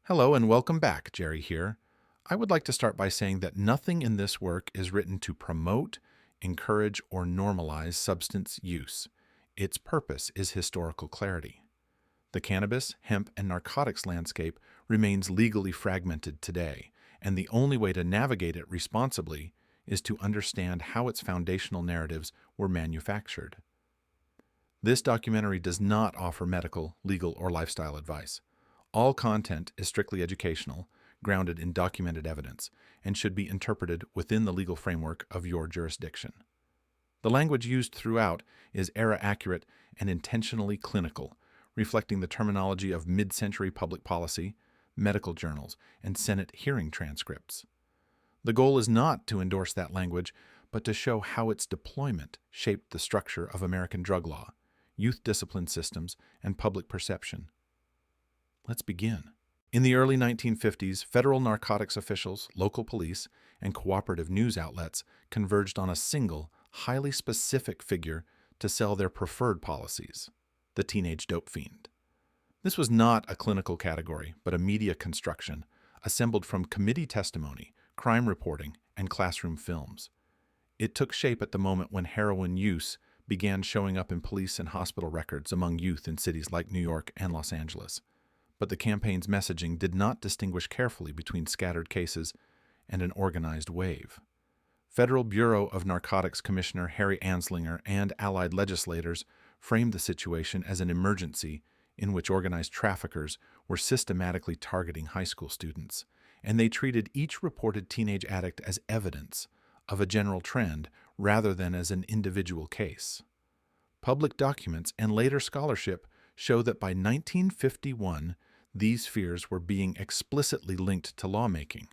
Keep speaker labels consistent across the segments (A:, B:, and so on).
A: Hello and welcome back, Jerry here. I would like to start by saying that nothing in this work is written to promote, encourage, or normalize substance use. Its purpose is historical clarity. The cannabis, hemp, and narcotics landscape remains legally fragmented today, and the only way to navigate it responsibly is to understand how its foundational narratives were manufactured. This documentary does not offer medical, legal, or lifestyle advice. All content is strictly educational, grounded in documented evidence, and should be interpreted within the legal framework of your jurisdiction. The language used throughout is era-accurate and intentionally clinical, reflecting the terminology of mid-century public policy, medical journals, and Senate hearing transcripts. The goal is not to endorse that language, but to show how its deployment shaped the structure of American drug law, youth discipline systems, and public perception. Let's begin. In the early 1950s, federal narcotics officials, local police, and cooperative news outlets converged on a single, highly specific figure to sell their preferred policies: the teenage dope fiend. This was not a clinical category, but a media construction, assembled from committee testimony, crime reporting, and classroom films. It took shape at the moment when heroin use began showing up in police and hospital records among youth in cities like New York and Los Angeles. But the campaign's messaging did not distinguish carefully between scattered cases and an organized wave. Federal Bureau of Narcotics Commissioner Harry Anslinger and allied legislators framed the situation as an emergency in which organized traffickers were systematically targeting high school students, and they treated each reported teenage addict as evidence of a general trend rather than as an individual case. Public documents and later scholarship show that by 1951, these fears were being explicitly linked to lawmaking.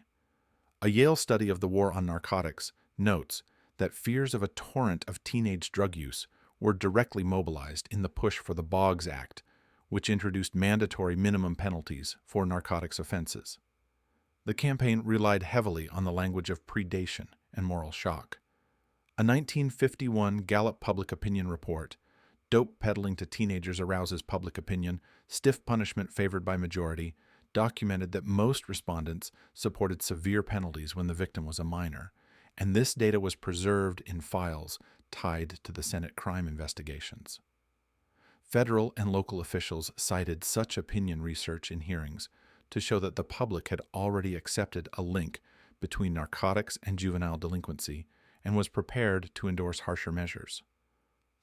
A: A Yale study of the war on narcotics notes that fears of a torrent of teenage drug use were directly mobilized in the push for the Boggs Act, which introduced mandatory minimum penalties for narcotics offenses. The campaign relied heavily on the language of predation and moral shock. A 1951 Gallup Public Opinion report, "Dope Peddling to Teenagers Arouses Public Opinion, Stiff Punishment Favored by Majority," documented that most respondents supported severe penalties when the victim was a minor, and this data was preserved in files tied to the Senate crime investigations. Federal and local officials cited such opinion research in hearings to show that the public had already accepted a link between narcotics and juvenile delinquency and was prepared to endorse harsher measures.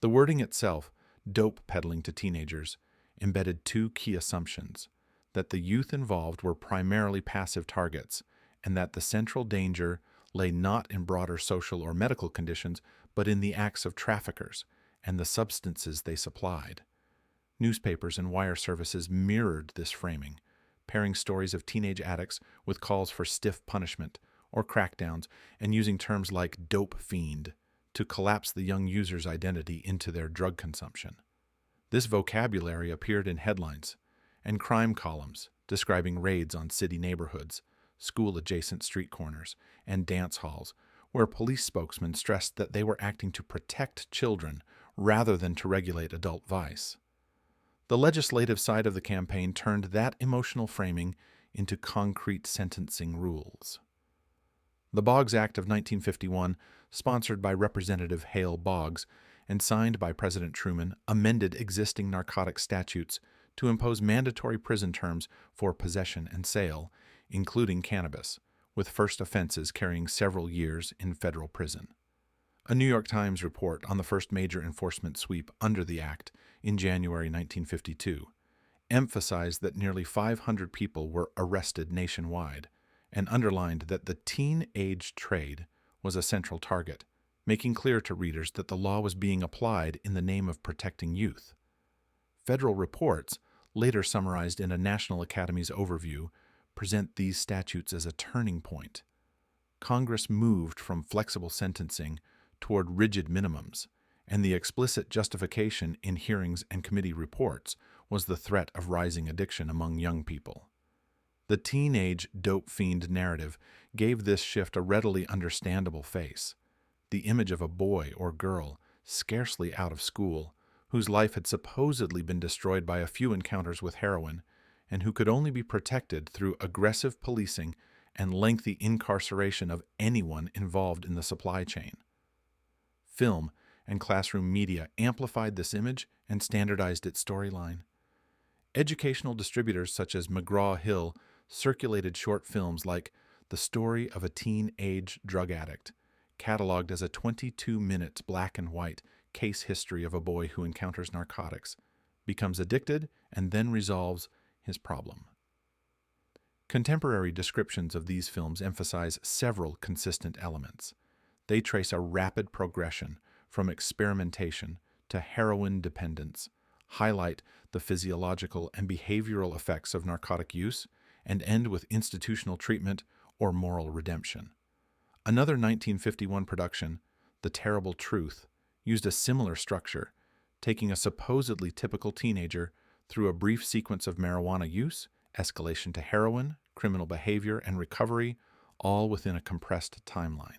A: The wording itself, "dope peddling to teenagers," embedded two key assumptions: that the youth involved were primarily passive targets, and that the central danger lay not in broader social or medical conditions, but in the acts of traffickers and the substances they supplied. Newspapers and wire services mirrored this framing, pairing stories of teenage addicts with calls for stiff punishment or crackdowns, and using terms like dope fiend to collapse the young user's identity into their drug consumption. This vocabulary appeared in headlines and crime columns describing raids on city neighborhoods, school-adjacent street corners, and dance halls, where police spokesmen stressed that they were acting to protect children rather than to regulate adult vice. The legislative side of the campaign turned that emotional framing into concrete sentencing rules. The Boggs Act of 1951, sponsored by Representative Hale Boggs and signed by President Truman, amended existing narcotic statutes to impose mandatory prison terms for possession and sale, including cannabis, with first offenses carrying several years in federal prison. A New York Times report on the first major enforcement sweep under the act in January 1952 emphasized that nearly 500 people were arrested nationwide, and underlined that the teen-age trade was a central target, making clear to readers that the law was being applied in the name of protecting youth. Federal reports, later summarized in a National Academy's overview, present these statutes as a turning point. Congress moved from flexible sentencing toward rigid minimums, and the explicit justification in hearings and committee reports was the threat of rising addiction among young people. The teenage dope fiend narrative gave this shift a readily understandable face: the image of a boy or girl, scarcely out of school, whose life had supposedly been destroyed by a few encounters with heroin, and who could only be protected through aggressive policing and lengthy incarceration of anyone involved in the supply chain. Film and classroom media amplified this image and standardized its storyline. Educational distributors such as McGraw-Hill circulated short films like The Story of a Teen-Age Drug Addict, cataloged as a 22-minute black and white case history of a boy who encounters narcotics, becomes addicted, and then resolves his problem. Contemporary descriptions of these films emphasize several consistent elements. They trace a rapid progression from experimentation to heroin dependence, highlight the physiological and behavioral effects of narcotic use, and end with institutional treatment or moral redemption. Another 1951 production, The Terrible Truth, used a similar structure, taking a supposedly typical teenager through a brief sequence of marijuana use, escalation to heroin, criminal behavior, and recovery, all within a compressed timeline.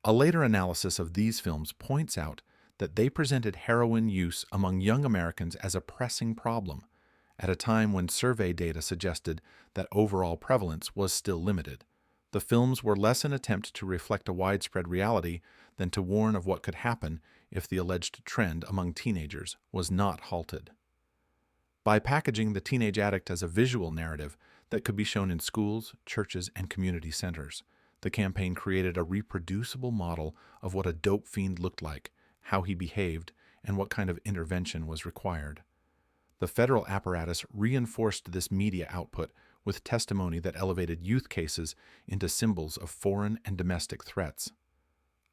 A: A later analysis of these films points out that they presented heroin use among young Americans as a pressing problem, at a time when survey data suggested that overall prevalence was still limited. The films were less an attempt to reflect a widespread reality than to warn of what could happen if the alleged trend among teenagers was not halted. By packaging the teenage addict as a visual narrative that could be shown in schools, churches, and community centers, the campaign created a reproducible model of what a dope fiend looked like, how he behaved, and what kind of intervention was required. The federal apparatus reinforced this media output with testimony that elevated youth cases into symbols of foreign and domestic threats.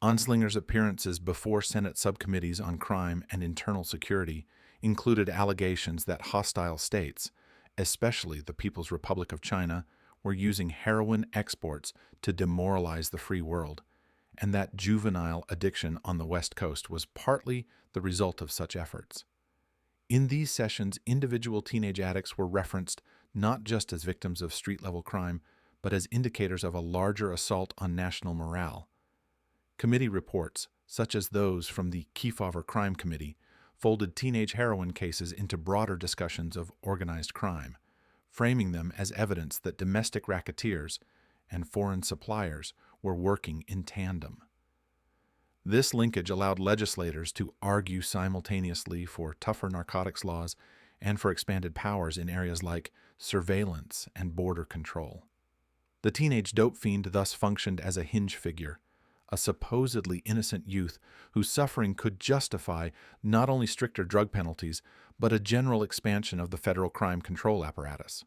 A: Anslinger's appearances before Senate subcommittees on crime and internal security included allegations that hostile states, especially the People's Republic of China, were using heroin exports to demoralize the free world, and that juvenile addiction on the West Coast was partly the result of such efforts. In these sessions, individual teenage addicts were referenced not just as victims of street-level crime, but as indicators of a larger assault on national morale. Committee reports, such as those from the Kefauver Crime Committee, folded teenage heroin cases into broader discussions of organized crime, framing them as evidence that domestic racketeers and foreign suppliers were working in tandem. This linkage allowed legislators to argue simultaneously for tougher narcotics laws and for expanded powers in areas like surveillance and border control. The teenage dope fiend thus functioned as a hinge figure, a supposedly innocent youth whose suffering could justify not only stricter drug penalties, but a general expansion of the federal crime control apparatus.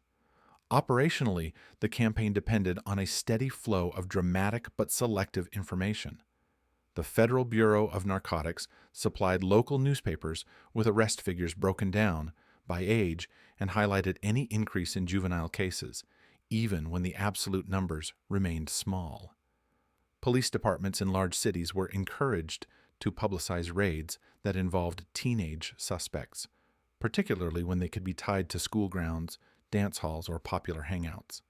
A: Operationally, the campaign depended on a steady flow of dramatic but selective information. The Federal Bureau of Narcotics supplied local newspapers with arrest figures broken down by age and highlighted any increase in juvenile cases, even when the absolute numbers remained small. Police departments in large cities were encouraged to publicize raids that involved teenage suspects, particularly when they could be tied to school grounds, dance halls, or popular hangouts.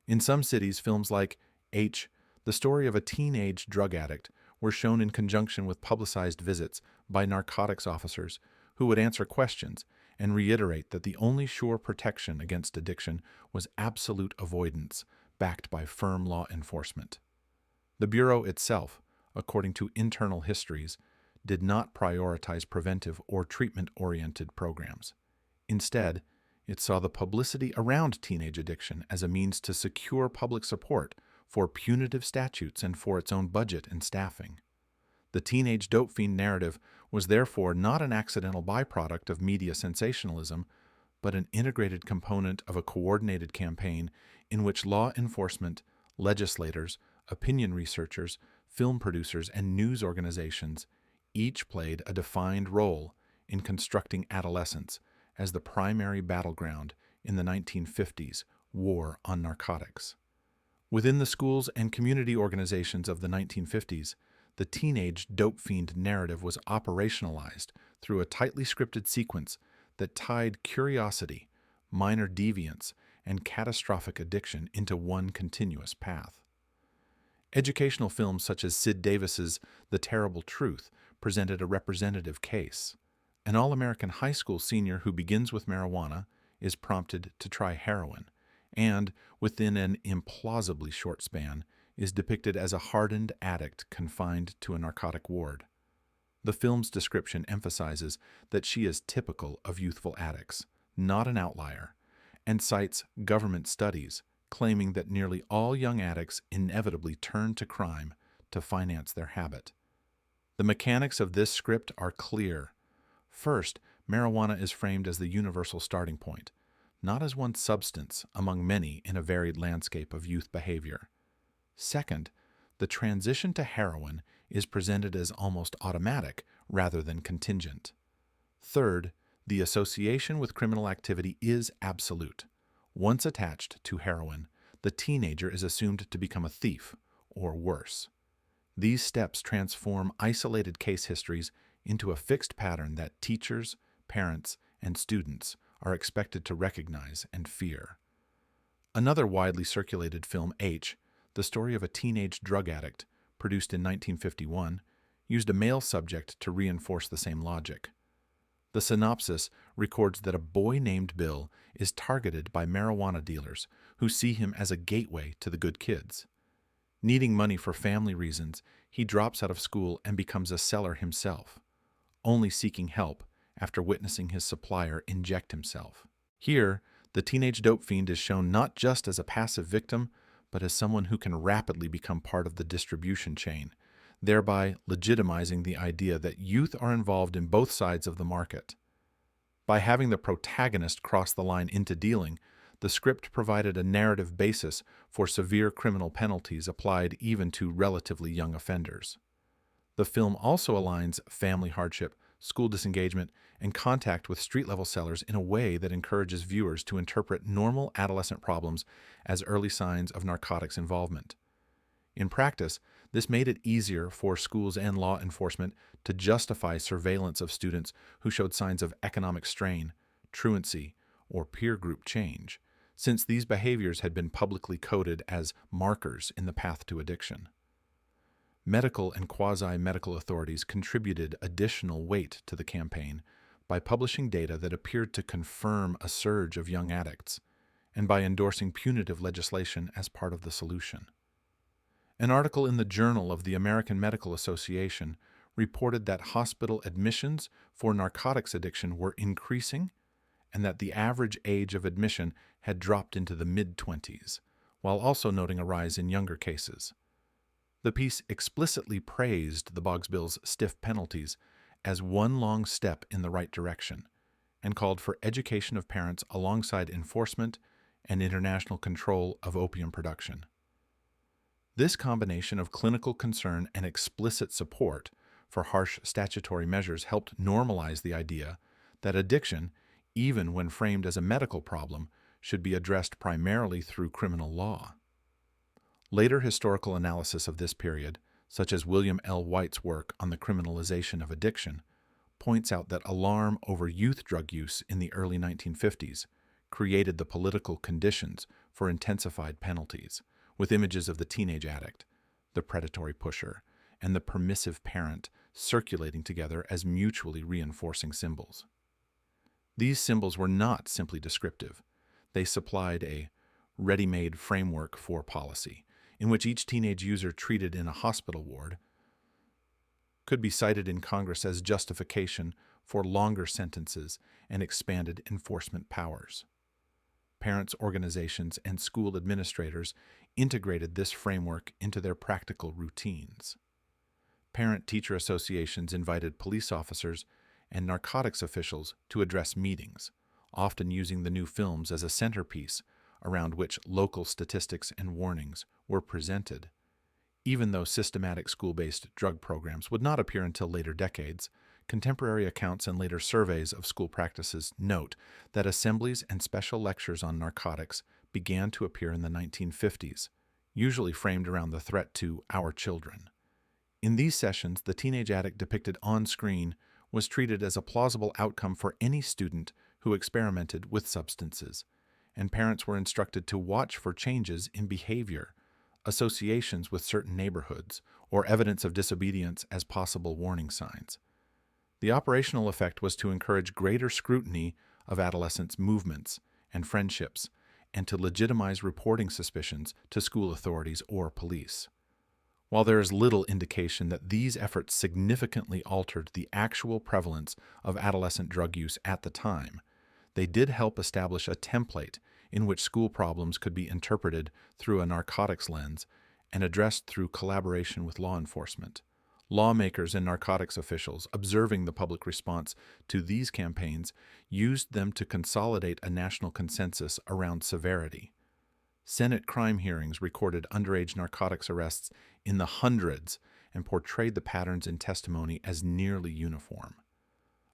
A: In some cities, films like H, The Story of a Teenage Drug Addict, were shown in conjunction with publicized visits by narcotics officers who would answer questions and reiterate that the only sure protection against addiction was absolute avoidance, backed by firm law enforcement. The Bureau itself, according to internal histories, did not prioritize preventive or treatment-oriented programs. Instead, it saw the publicity around teenage addiction as a means to secure public support for punitive statutes and for its own budget and staffing. The teenage dope fiend narrative was therefore not an accidental byproduct of media sensationalism, but an integrated component of a coordinated campaign in which law enforcement, legislators, opinion researchers, film producers, and news organizations each played a defined role in constructing adolescence as the primary battleground in the 1950s war on narcotics. Within the schools and community organizations of the 1950s, the teenage dope fiend narrative was operationalized through a tightly scripted sequence that tied curiosity, minor deviance, and catastrophic addiction into one continuous path. Educational films such as Sid Davis's The Terrible Truth presented a representative case. An all-American high school senior who begins with marijuana, is prompted to try heroin, and, within an implausibly short span, is depicted as a hardened addict confined to a narcotic ward. The film's description emphasizes that she is typical of youthful addicts, not an outlier, and cites government studies claiming that nearly all young addicts inevitably turn to crime to finance their habit. The mechanics of this script are clear. First, marijuana is framed as the universal starting point, not as one substance among many in a varied landscape of youth behavior. Second, the transition to heroin is presented as almost automatic rather than contingent. Third, the association with criminal activity is absolute. Once attached to heroin, the teenager is assumed to become a thief, or worse. These steps transform isolated case histories into a fixed pattern that teachers, parents, and students are expected to recognize and fear. Another widely circulated film, H, the story of a teenage drug addict, produced in 1951, used a male subject to reinforce the same logic. The synopsis records that a boy named Bill is targeted by marijuana dealers who see him as a gateway to the good kids. Needing money for family reasons, he drops out of school and becomes a seller himself, only seeking help after witnessing his supplier inject himself. Here, the teenage dope fiend is shown not just as a passive victim, but as someone who can rapidly become part of the distribution chain, thereby legitimizing the idea that youth are involved in both sides of the market. By having the protagonist cross the line into dealing, the script provided a narrative basis for severe criminal penalties applied even to relatively young offenders. The film also aligns family hardship, school disengagement, and contact with street-level sellers in a way that encourages viewers to interpret normal adolescent problems as early signs of narcotics involvement. In practice, this made it easier for schools and law enforcement to justify surveillance of students who showed signs of economic strain, truancy, or peer group change, since these behaviors had been publicly coded as markers in the path to addiction. Medical and quasi-medical authorities contributed additional weight to the campaign by publishing data that appeared to confirm a surge of young addicts, and by endorsing punitive legislation as part of the solution. An article in the Journal of the American Medical Association reported that hospital admissions for narcotics addiction were increasing and that the average age of admission had dropped into the mid-20s, while also noting a rise in younger cases. The piece explicitly praised the Boggs Bill's stiff penalties as one long step in the right direction and called for education of parents alongside enforcement and international control of opium production. This combination of clinical concern and explicit support for harsh statutory measures helped normalize the idea that addiction, even when framed as a medical problem, should be addressed primarily through criminal law. Later historical analysis of this period, such as William L. White's work on the criminalization of addiction, points out that alarm over youth drug use in the early 1950s created the political conditions for intensified penalties, with images of the teenage addict, the predatory pusher, and the permissive parent circulating together as mutually reinforcing symbols. These symbols were not simply descriptive. They supplied a ready-made framework for policy, in which each teenage user treated in a hospital ward could be cited in Congress as justification for longer sentences and expanded enforcement powers. Parents' organizations and school administrators integrated this framework into their practical routines. Parent-teacher associations invited police officers and narcotics officials to address meetings, often using the new films as a centerpiece around which local statistics and warnings were presented. Even though systematic school-based drug programs would not appear until later decades, contemporary accounts and later surveys of school practices note that assemblies and special lectures on narcotics began to appear in the 1950s, usually framed around the threat to our children. In these sessions, the teenage addict depicted on screen was treated as a plausible outcome for any student who experimented with substances, and parents were instructed to watch for changes in behavior, associations with certain neighborhoods, or evidence of disobedience as possible warning signs. The operational effect was to encourage greater scrutiny of adolescents' movements and friendships, and to legitimize reporting suspicions to school authorities or police. While there is little indication that these efforts significantly altered the actual prevalence of adolescent drug use at the time, they did help establish a template in which school problems could be interpreted through a narcotics lens and addressed through collaboration with law enforcement. Lawmakers and narcotics officials, observing the public response to these campaigns, used them to consolidate a national consensus around severity. Senate crime hearings recorded underage narcotics arrests in the hundreds and portrayed the patterns in testimony as nearly uniform.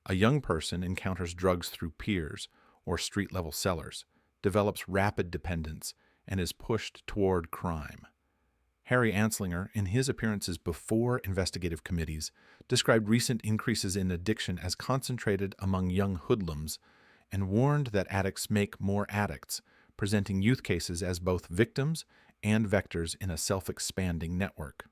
A: A young person encounters drugs through peers or street-level sellers, develops rapid dependence, and is pushed toward crime. Harry Anslinger, in his appearances before investigative committees, described recent increases in addiction as concentrated among young hoodlums and warned that addicts make more addicts, presenting youth cases as both victims and vectors in a self-expanding network.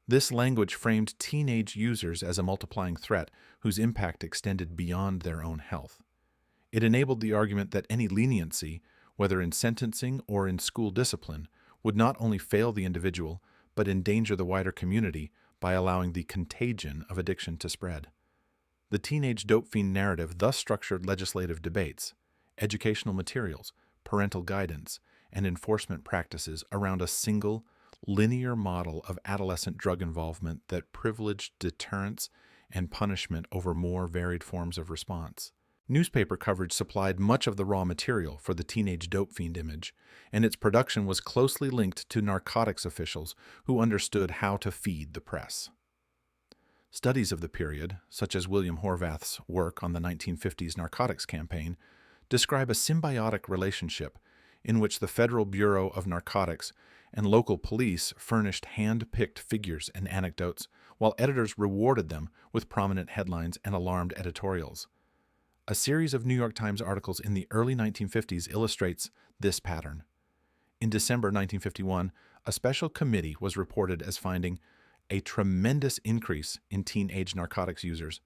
A: This language framed teenage users as a multiplying threat whose impact extended beyond their own health. It enabled the argument that any leniency, whether in sentencing or in school discipline, would not only fail the individual, but endanger the wider community by allowing the contagion of addiction to spread. The teenage dope fiend narrative thus structured legislative debates, educational materials, parental guidance, and enforcement practices around a single, linear model of adolescent drug involvement that privileged deterrence and punishment over more varied forms of response. Newspaper coverage supplied much of the raw material for the teenage dope fiend image, and its production was closely linked to narcotics officials who understood how to feed the press. Studies of the period, such as William Horvath's work on the 1950s narcotics campaign, describe a symbiotic relationship in which the Federal Bureau of Narcotics and local police furnished hand-picked figures and anecdotes, while editors rewarded them with prominent headlines and alarmed editorials. A series of New York Times articles in the early 1950s illustrates this pattern. In December 1951, a special committee was reported as finding a tremendous increase in teenage narcotics users,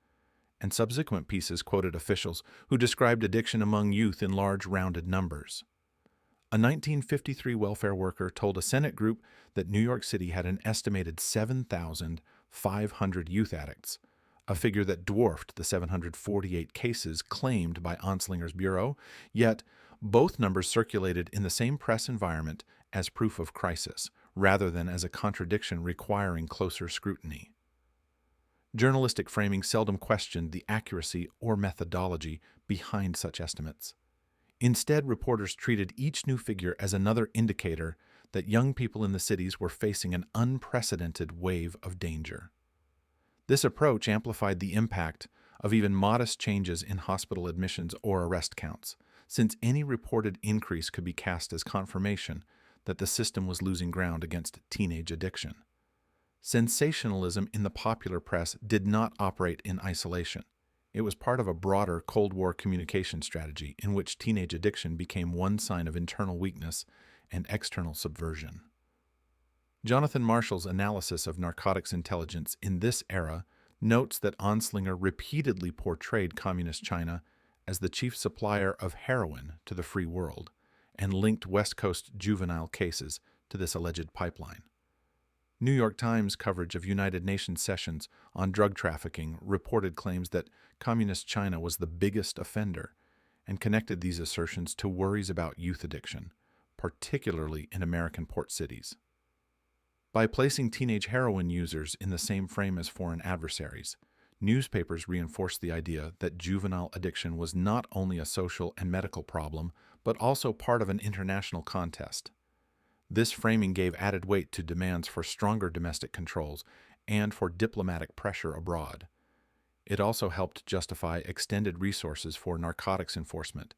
A: and subsequent pieces quoted officials who described addiction among youth in large rounded numbers. A 1953 welfare worker told a Senate group that New York City had an estimated 7,500 youth addicts, a figure that dwarfed the 748 cases claimed by Anslinger's bureau, yet both numbers circulated in the same press environment as proof of crisis, rather than as a contradiction requiring closer scrutiny. Journalistic framing seldom questioned the accuracy or methodology behind such estimates. Instead, reporters treated each new figure as another indicator that young people in the cities were facing an unprecedented wave of danger. This approach amplified the impact of even modest changes in hospital admissions or arrest counts, since any reported increase could be cast as confirmation that the system was losing ground against teenage addiction. Sensationalism in the popular press did not operate in isolation. It was part of a broader Cold War communication strategy in which teenage addiction became one sign of internal weakness and external subversion. Jonathan Marshall's analysis of narcotics intelligence in this era notes that Anslinger repeatedly portrayed Communist China as the chief supplier of heroin to the free world, and linked West Coast juvenile cases to this alleged pipeline. New York Times coverage of United Nations sessions on drug trafficking reported claims that Communist China was the biggest offender, and connected these assertions to worries about youth addiction, particularly in American port cities. By placing teenage heroin users in the same frame as foreign adversaries, newspapers reinforced the idea that juvenile addiction was not only a social and medical problem, but also part of an international contest. This framing gave added weight to demands for stronger domestic controls and for diplomatic pressure abroad. It also helped justify extended resources for narcotics enforcement,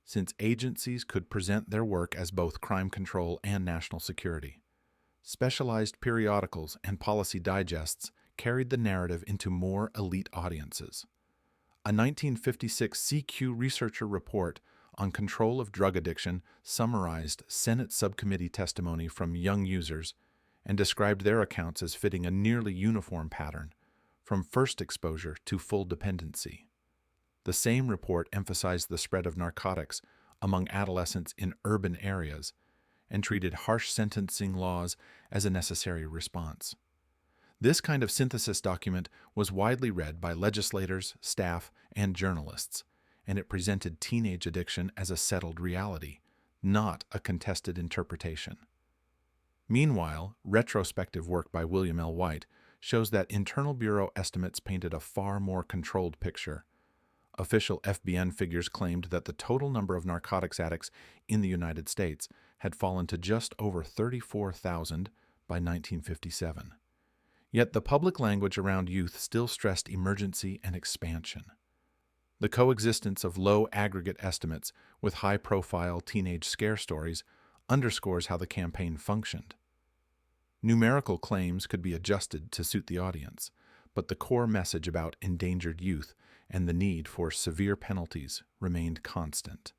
A: since agencies could present their work as both crime control and national security. Specialized periodicals and policy digests carried the narrative into more elite audiences. A 1956 CQ researcher report on control of drug addiction summarized Senate subcommittee testimony from young users and described their accounts as fitting a nearly uniform pattern, from first exposure to full dependency. The same report emphasized the spread of narcotics among adolescents in urban areas and treated harsh sentencing laws as a necessary response. This kind of synthesis document was widely read by legislators, staff, and journalists, and it presented teenage addiction as a settled reality, not a contested interpretation. Meanwhile, retrospective work by William L. White shows that Internal Bureau estimates painted a far more controlled picture. Official FBN figures claimed that the total number of narcotics addicts in the United States had fallen to just over 34,000 by 1957. Yet the public language around youth still stressed emergency and expansion. The coexistence of low aggregate estimates with high-profile teenage scare stories underscores how the campaign functioned. Numerical claims could be adjusted to suit the audience, but the core message about endangered youth and the need for severe penalties remained constant.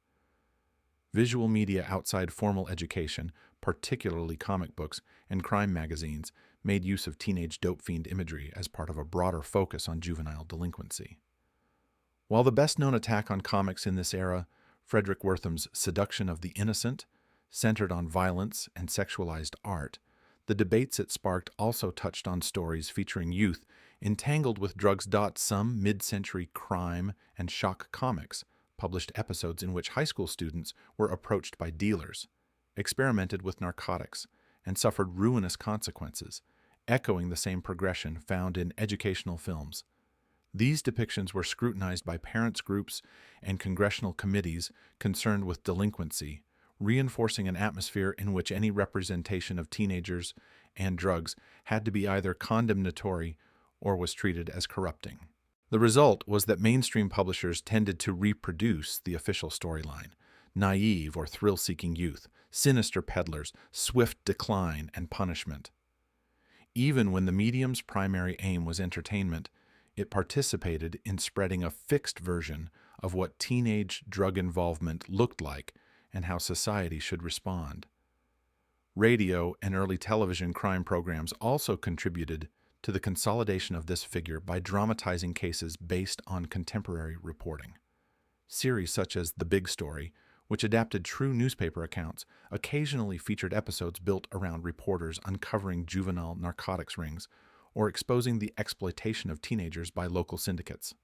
A: Visual media outside formal education, particularly comic books and crime magazines, made use of teenage dope fiend imagery as part of a broader focus on juvenile delinquency. While the best-known attack on comics in this era, Frederick Wertham's Seduction of the Innocent, centered on violence and sexualized art, the debates it sparked also touched on stories featuring youth entangled with drugs. Some mid-century crime and shock comics published episodes in which high school students were approached by dealers, experimented with narcotics, and suffered ruinous consequences, echoing the same progression found in educational films. These depictions were scrutinized by parents' groups and congressional committees concerned with delinquency, reinforcing an atmosphere in which any representation of teenagers and drugs had to be either condemnatory or was treated as corrupting. The result was that mainstream publishers tended to reproduce the official storyline: naive or thrill-seeking youth, sinister peddlers, swift decline and punishment. Even when the medium's primary aim was entertainment, it participated in spreading a fixed version of what teenage drug involvement looked like and how society should respond. Radio and early television crime programs also contributed to the consolidation of this figure by dramatizing cases based on contemporary reporting. Series such as The Big Story, which adapted true newspaper accounts, occasionally featured episodes built around reporters uncovering juvenile narcotics rings or exposing the exploitation of teenagers by local syndicates.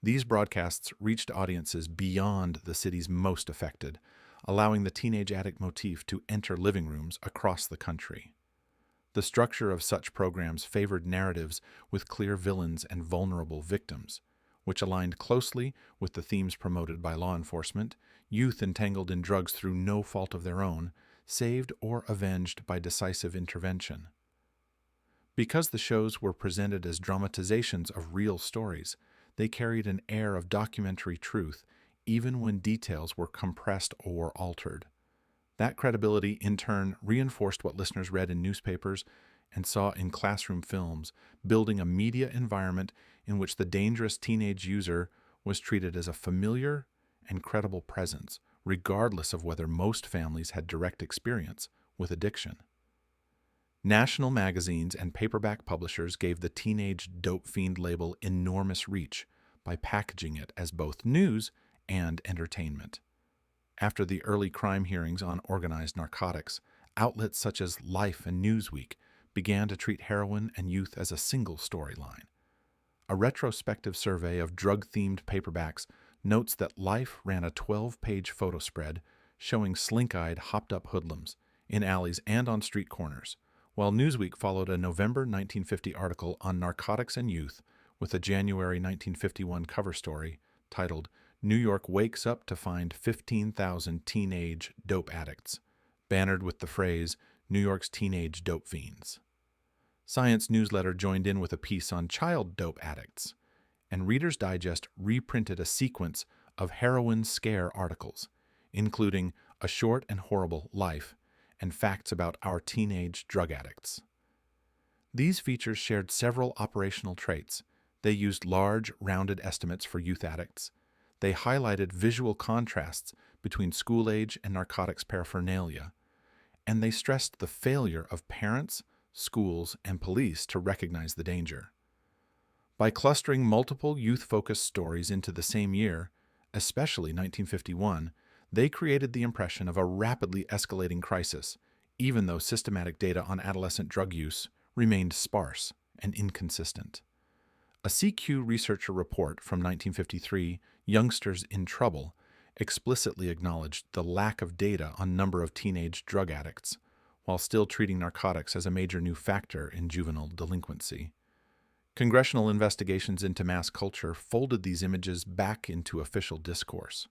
A: These broadcasts reached audiences beyond the cities most affected, allowing the teenage addict motif to enter living rooms across the country. The structure of such programs favored narratives with clear villains and vulnerable victims, which aligned closely with the themes promoted by law enforcement: youth entangled in drugs through no fault of their own, saved or avenged by decisive intervention. Because the shows were presented as dramatizations of real stories, they carried an air of documentary truth even when details were compressed or altered. That credibility, in turn, reinforced what listeners read in newspapers and saw in classroom films, building a media environment in which the dangerous teenage user was treated as a familiar and credible presence, regardless of whether most families had direct experience with addiction. National magazines and paperback publishers gave the teenage dope fiend label enormous reach by packaging it as both news and entertainment. After the early crime hearings on organized narcotics, outlets such as Life and Newsweek began to treat heroin and youth as a single storyline. A retrospective survey of drug-themed paperbacks notes that Life ran a 12-page photo spread showing slink-eyed, hopped-up hoodlums in alleys and on street corners, while Newsweek followed a November 1950 article on narcotics and youth with a January 1951 cover story titled "New York Wakes Up to Find 15,000 Teenage Dope Addicts," bannered with the phrase, "New York's Teenage Dope Fiends." Science Newsletter joined in with a piece on child dope addicts, and Reader's Digest reprinted a sequence of heroin scare articles, including A Short and Horrible Life and Facts About Our Teenage Drug Addicts. These features shared several operational traits. They used large, rounded estimates for youth addicts. They highlighted visual contrasts between school-age and narcotics paraphernalia, and they stressed the failure of parents, schools, and police to recognize the danger. By clustering multiple youth-focused stories into the same year, especially 1951, they created the impression of a rapidly escalating crisis, even though systematic data on adolescent drug use remained sparse and inconsistent. A CQ researcher report from 1953, Youngsters in Trouble, explicitly acknowledged the lack of data on number of teenage drug addicts, while still treating narcotics as a major new factor in juvenile delinquency. Congressional investigations into mass culture folded these images back into official discourse.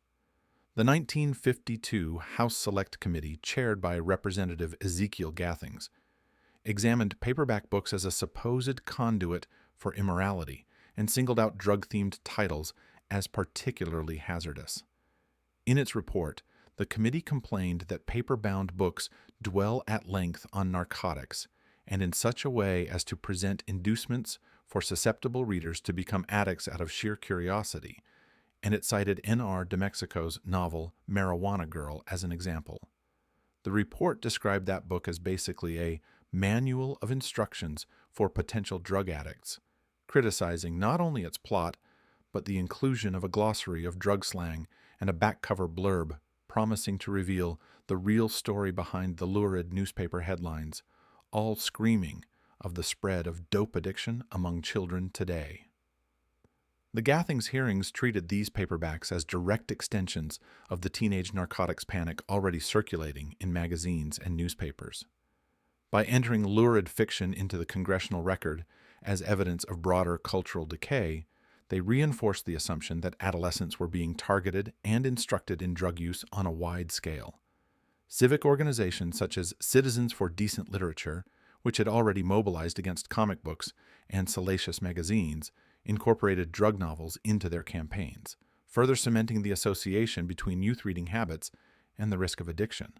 A: The 1952 House Select Committee, chaired by Representative Ezekiel Gathings, examined paperback books as a supposed conduit for immorality and singled out drug-themed titles as particularly hazardous. In its report, the committee complained that paper-bound books dwell at length on narcotics and in such a way as to present inducements for susceptible readers to become addicts out of sheer curiosity, and it cited N.R. de Mexico's novel Marijuana Girl as an example. The report described that book as basically a manual of instructions for potential drug addicts, criticizing not only its plot, but the inclusion of a glossary of drug slang and a back cover blurb promising to reveal the real story behind the lurid newspaper headlines, all screaming of the spread of dope addiction among children today. The Gathings hearings treated these paperbacks as direct extensions of the teenage narcotics panic already circulating in magazines and newspapers. By entering lurid fiction into the congressional record as evidence of broader cultural decay, they reinforced the assumption that adolescents were being targeted and instructed in drug use on a wide scale. Civic organizations such as Citizens for Decent Literature, which had already mobilized against comic books and salacious magazines, incorporated drug novels into their campaigns, further cementing the association between youth reading habits and the risk of addiction.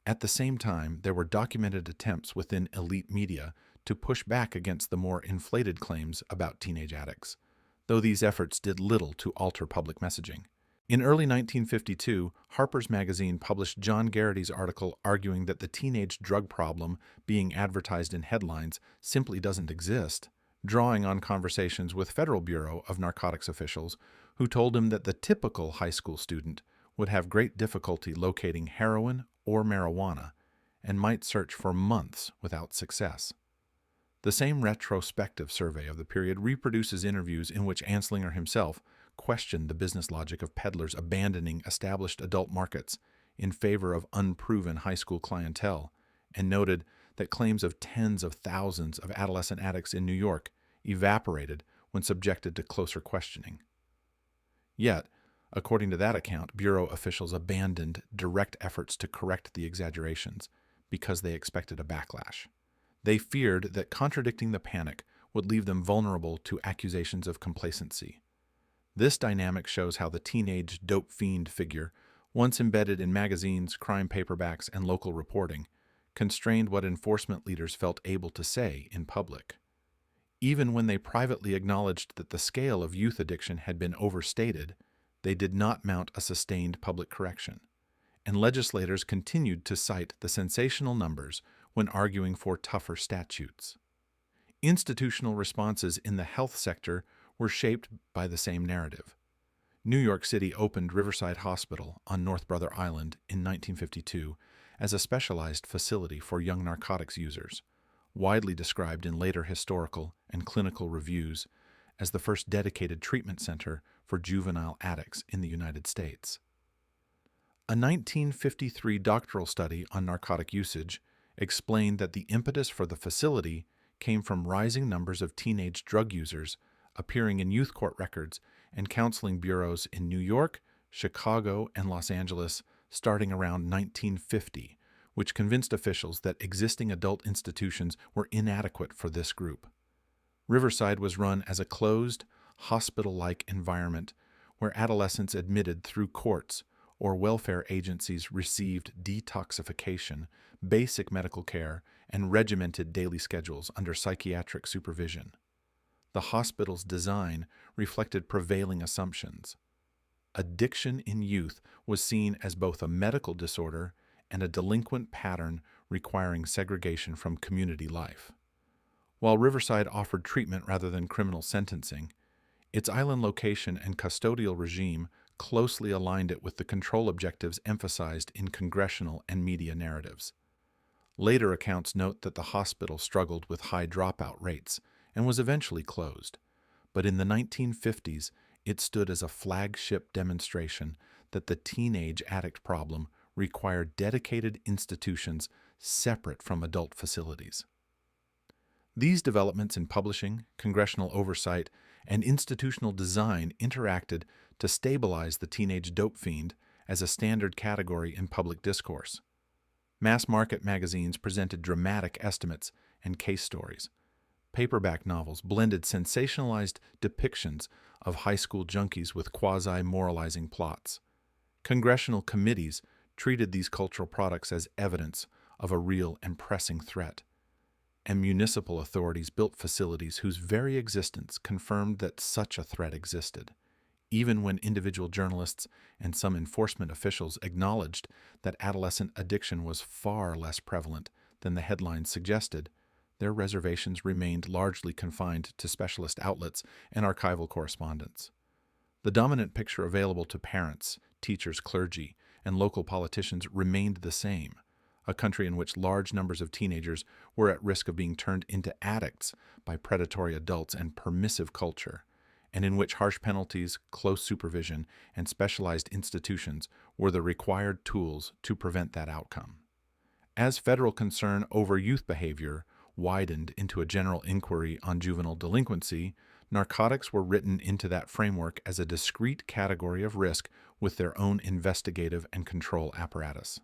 A: At the same time, there were documented attempts within elite media to push back against the more inflated claims about teenage addicts, though these efforts did little to alter public messaging. In early 1952, Harper's Magazine published John Garrity's article arguing that the teenage drug problem being advertised in headlines simply doesn't exist, drawing on conversations with Federal Bureau of Narcotics officials who told him that the typical high school student would have great difficulty locating heroin or marijuana and might search for months without success. The same retrospective survey of the period reproduces interviews in which Anslinger himself questioned the business logic of peddlers abandoning established adult markets in favor of unproven high school clientele, and noted that claims of tens of thousands of adolescent addicts in New York evaporated when subjected to closer questioning. Yet, according to that account, Bureau officials abandoned direct efforts to correct the exaggerations because they expected a backlash. They feared that contradicting the panic would leave them vulnerable to accusations of complacency. This dynamic shows how the teenage dope fiend figure, once embedded in magazines, crime paperbacks, and local reporting, constrained what enforcement leaders felt able to say in public. Even when they privately acknowledged that the scale of youth addiction had been overstated, they did not mount a sustained public correction, and legislators continued to cite the sensational numbers when arguing for tougher statutes. Institutional responses in the health sector were shaped by the same narrative. New York City opened Riverside Hospital on North Brother Island in 1952 as a specialized facility for young narcotics users, widely described in later historical and clinical reviews as the first dedicated treatment center for juvenile addicts in the United States. A 1953 doctoral study on narcotic usage explained that the impetus for the facility came from rising numbers of teenage drug users appearing in youth court records and counseling bureaus in New York, Chicago, and Los Angeles starting around 1950, which convinced officials that existing adult institutions were inadequate for this group. Riverside was run as a closed, hospital-like environment where adolescents admitted through courts or welfare agencies received detoxification, basic medical care, and regimented daily schedules under psychiatric supervision. The hospital's design reflected prevailing assumptions. Addiction in youth was seen as both a medical disorder and a delinquent pattern requiring segregation from community life. While Riverside offered treatment rather than criminal sentencing, its island location and custodial regime closely aligned it with the control objectives emphasized in congressional and media narratives. Later accounts note that the hospital struggled with high dropout rates and was eventually closed, but in the 1950s it stood as a flagship demonstration that the teenage addict problem required dedicated institutions separate from adult facilities. These developments in publishing, congressional oversight, and institutional design interacted to stabilize the teenage dope fiend as a standard category in public discourse. Mass-market magazines presented dramatic estimates and case stories. Paperback novels blended sensationalized depictions of high school junkies with quasi-moralizing plots. Congressional committees treated these cultural products as evidence of a real and pressing threat, and municipal authorities built facilities whose very existence confirmed that such a threat existed, even when individual journalists and some enforcement officials acknowledged that adolescent addiction was far less prevalent than the headlines suggested. Their reservations remained largely confined to specialist outlets and archival correspondence. The dominant picture available to parents, teachers, clergy, and local politicians remained the same: a country in which large numbers of teenagers were at risk of being turned into addicts by predatory adults and permissive culture, and in which harsh penalties, close supervision, and specialized institutions were the required tools to prevent that outcome. As federal concern over youth behavior widened into a general inquiry on juvenile delinquency, narcotics were written into that framework as a discrete category of risk with their own investigative and control apparatus.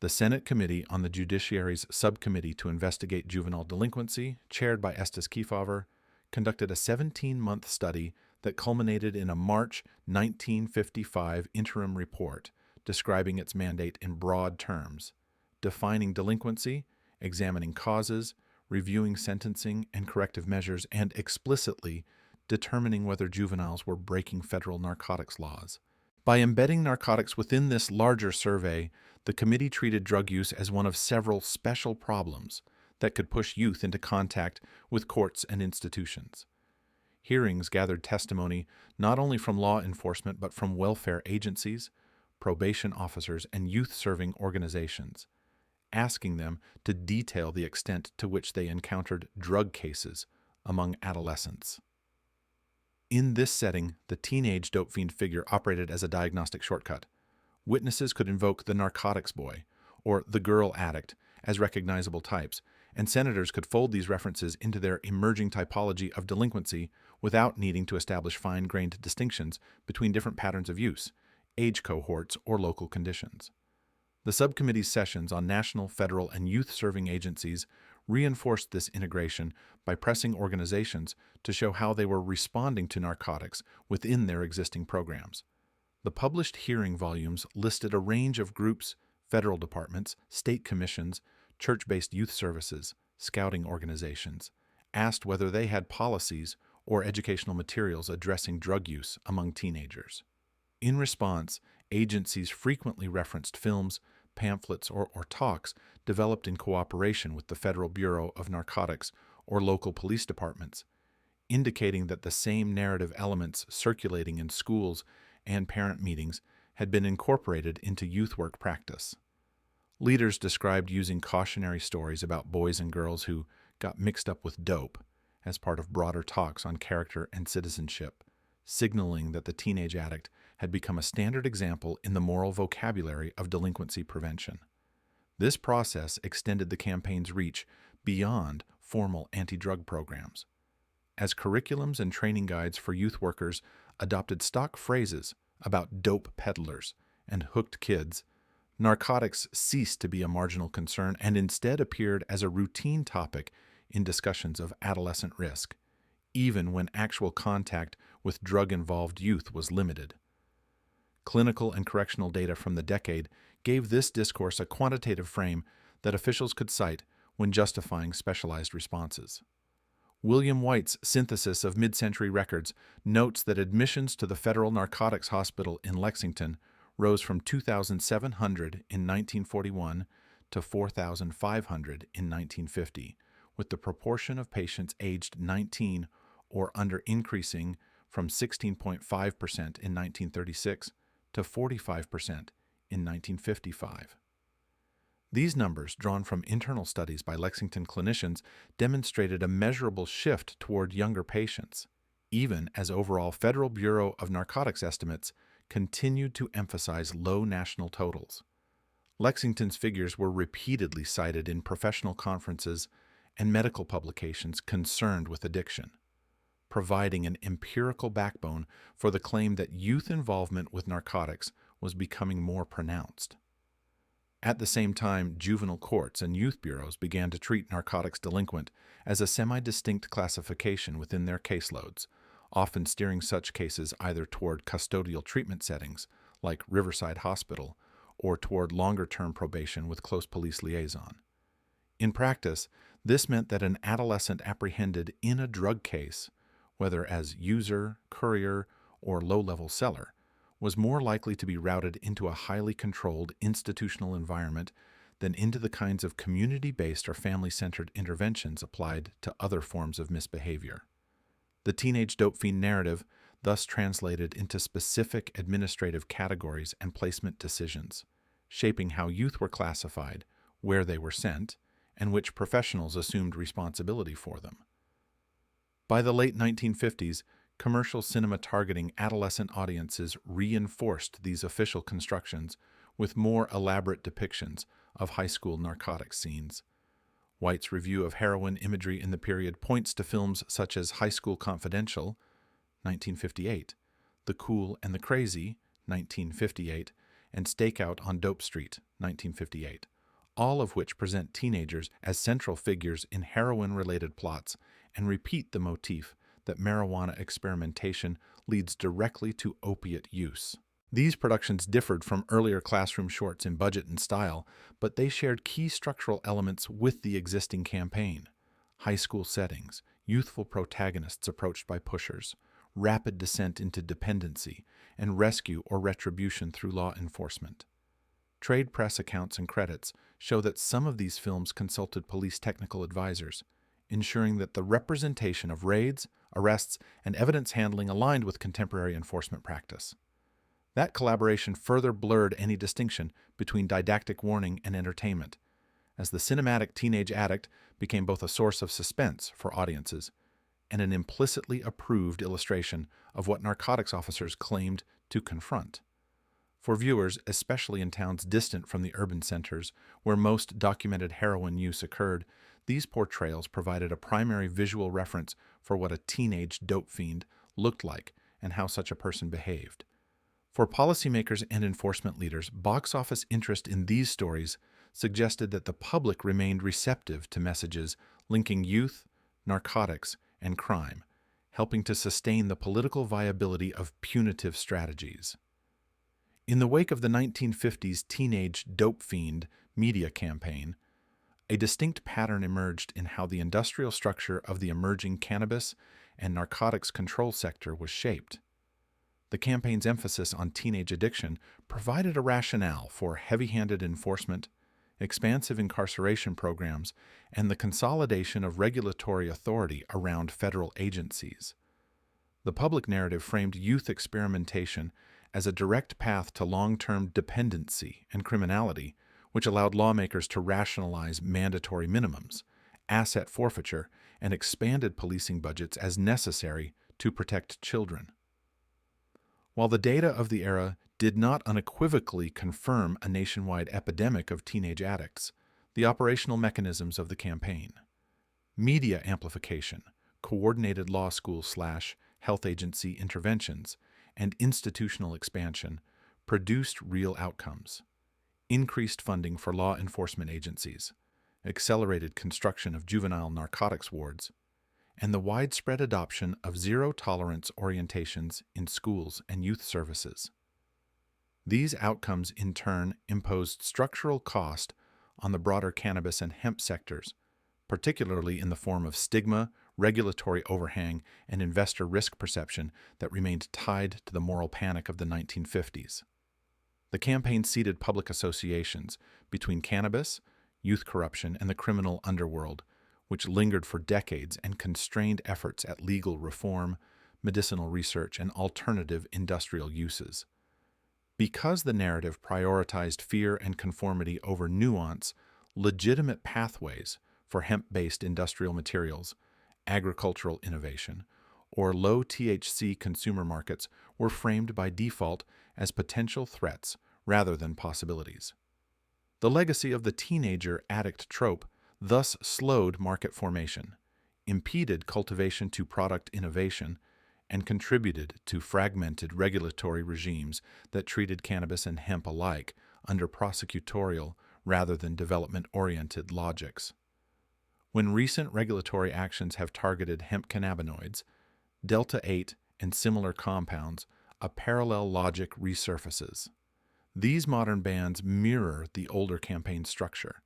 A: The Senate Committee on the Judiciary's Subcommittee to Investigate Juvenile Delinquency, chaired by Estes Kefauver, conducted a 17-month study that culminated in a March 1955 interim report describing its mandate in broad terms, defining delinquency, examining causes, reviewing sentencing and corrective measures, and explicitly determining whether juveniles were breaking federal narcotics laws. By embedding narcotics within this larger survey, the committee treated drug use as one of several special problems that could push youth into contact with courts and institutions. Hearings gathered testimony not only from law enforcement but from welfare agencies, probation officers, and youth-serving organizations, asking them to detail the extent to which they encountered drug cases among adolescents. In this setting, the teenage dope fiend figure operated as a diagnostic shortcut. Witnesses could invoke the narcotics boy or the girl addict as recognizable types, and senators could fold these references into their emerging typology of delinquency without needing to establish fine-grained distinctions between different patterns of use, age cohorts, or local conditions. The subcommittee's sessions on national, federal, and youth-serving agencies reinforced this integration by pressing organizations to show how they were responding to narcotics within their existing programs. The published hearing volumes listed a range of groups, federal departments, state commissions, church-based youth services, scouting organizations, asked whether they had policies or educational materials addressing drug use among teenagers. In response, agencies frequently referenced films, pamphlets, or talks developed in cooperation with the Federal Bureau of Narcotics or local police departments, indicating that the same narrative elements circulating in schools and parent meetings had been incorporated into youth work practice. Leaders described using cautionary stories about boys and girls who got mixed up with dope as part of broader talks on character and citizenship, signaling that the teenage addict had become a standard example in the moral vocabulary of delinquency prevention. This process extended the campaign's reach beyond formal anti-drug programs, as curriculums and training guides for youth workers adopted stock phrases about dope peddlers and hooked kids. Narcotics ceased to be a marginal concern and instead appeared as a routine topic in discussions of adolescent risk, even when actual contact with drug-involved youth was limited. Clinical and correctional data from the decade gave this discourse a quantitative frame that officials could cite when justifying specialized responses. William White's synthesis of mid-century records notes that admissions to the Federal Narcotics Hospital in Lexington rose from 2,700 in 1941 to 4,500 in 1950, with the proportion of patients aged 19 or under increasing from 16.5% in 1936 to 45% in 1955. These numbers, drawn from internal studies by Lexington clinicians, demonstrated a measurable shift toward younger patients, even as overall Federal Bureau of Narcotics estimates continued to emphasize low national totals. Lexington's figures were repeatedly cited in professional conferences and medical publications concerned with addiction, providing an empirical backbone for the claim that youth involvement with narcotics was becoming more pronounced. At the same time, juvenile courts and youth bureaus began to treat narcotics delinquent as a semi-distinct classification within their caseloads, often steering such cases either toward custodial treatment settings, like Riverside Hospital, or toward longer-term probation with close police liaison. In practice, this meant that an adolescent apprehended in a drug case, whether as user, courier, or low-level seller, was more likely to be routed into a highly controlled institutional environment than into the kinds of community-based or family-centered interventions applied to other forms of misbehavior. The teenage dope fiend narrative thus translated into specific administrative categories and placement decisions, shaping how youth were classified, where they were sent, and which professionals assumed responsibility for them. By the late 1950s, commercial cinema targeting adolescent audiences reinforced these official constructions with more elaborate depictions of high school narcotics scenes. White's review of heroin imagery in the period points to films such as High School Confidential, 1958, The Cool and the Crazy, 1958, and Stakeout on Dope Street, 1958, all of which present teenagers as central figures in heroin-related plots and repeat the motif that marijuana experimentation leads directly to opiate use. These productions differed from earlier classroom shorts in budget and style, but they shared key structural elements with the existing campaign: high school settings, youthful protagonists approached by pushers, rapid descent into dependency, and rescue or retribution through law enforcement. Trade press accounts and credits show that some of these films consulted police technical advisors, ensuring that the representation of raids, arrests, and evidence handling aligned with contemporary enforcement practice. That collaboration further blurred any distinction between didactic warning and entertainment, as the cinematic teenage addict became both a source of suspense for audiences and an implicitly approved illustration of what narcotics officers claimed to confront. For viewers, especially in towns distant from the urban centers where most documented heroin use occurred, these portrayals provided a primary visual reference for what a teenage dope fiend looked like and how such a person behaved. For policymakers and enforcement leaders, box office interest in these stories suggested that the public remained receptive to messages linking youth, narcotics, and crime, helping to sustain the political viability of punitive strategies. In the wake of the 1950s teenage dope fiend media campaign, a distinct pattern emerged in how the industrial structure of the emerging cannabis and narcotics control sector was shaped. The campaign's emphasis on teenage addiction provided a rationale for heavy-handed enforcement, expansive incarceration programs, and the consolidation of regulatory authority around federal agencies. The public narrative framed youth experimentation as a direct path to long-term dependency and criminality, which allowed lawmakers to rationalize mandatory minimums, asset forfeiture, and expanded policing budgets as necessary to protect children. While the data of the era did not unequivocally confirm a nationwide epidemic of teenage addicts, the operational mechanisms of the campaign, media amplification, coordinated law school/health agency interventions, and institutional expansion produced real outcomes: increased funding for law enforcement agencies, accelerated construction of juvenile narcotics wards, and the widespread adoption of zero-tolerance orientations in schools and youth services. These outcomes, in turn, imposed structural cost on the broader cannabis and hemp sectors, particularly in the form of stigma, regulatory overhang, and investor risk perception that remained tied to the moral panic of the 1950s. The campaign seeded public associations between cannabis, youth corruption, and the criminal underworld, which lingered for decades and constrained efforts at legal reform, medicinal research, and alternative industrial uses. Because the narrative prioritized fear and conformity over nuance, legitimate pathways for hemp-based industrial materials, agricultural innovation, or low THC consumer markets were framed by default as potential threats rather than possibilities. The legacy of the teenager addict trope thus slowed market formation, impeded cultivation to product innovation, and contributed to fragmented regulatory regimes that treated cannabis and hemp alike under prosecutorial rather than development-oriented logics. When recent regulatory actions have targeted hemp cannabinoids, Delta-8, and similar compounds, a parallel logic resurfaces. These modern bans mirror the older campaign structure.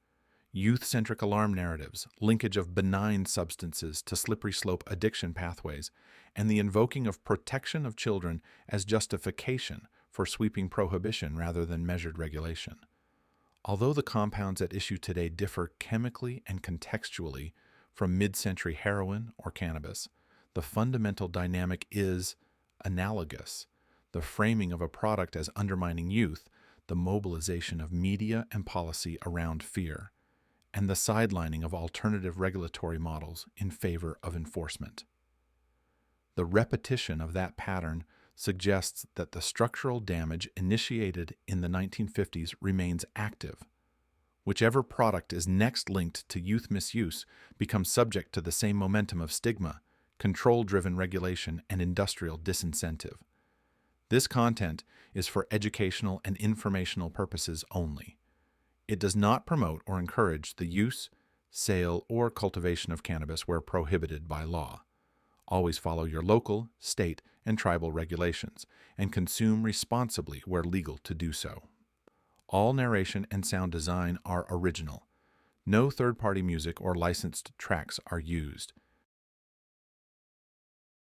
A: Youth-centric alarm narratives, linkage of benign substances to slippery slope addiction pathways, and the invoking of protection of children as justification for sweeping prohibition rather than measured regulation. Although the compounds at issue today differ chemically and contextually from mid-century heroin or cannabis, the fundamental dynamic is analogous. The framing of a product as undermining youth, the mobilization of media and policy around fear, and the sidelining of alternative regulatory models in favor of enforcement. The repetition of that pattern suggests that the structural damage initiated in the 1950s remains active. Whichever product is next linked to youth misuse becomes subject to the same momentum of stigma, control-driven regulation, and industrial disincentive. This content is for educational and informational purposes only. It does not promote or encourage the use, sale, or cultivation of cannabis where prohibited by law. Always follow your local, state, and tribal regulations, and consume responsibly where legal to do so. All narration and sound design are original. No third-party music or licensed tracks are used.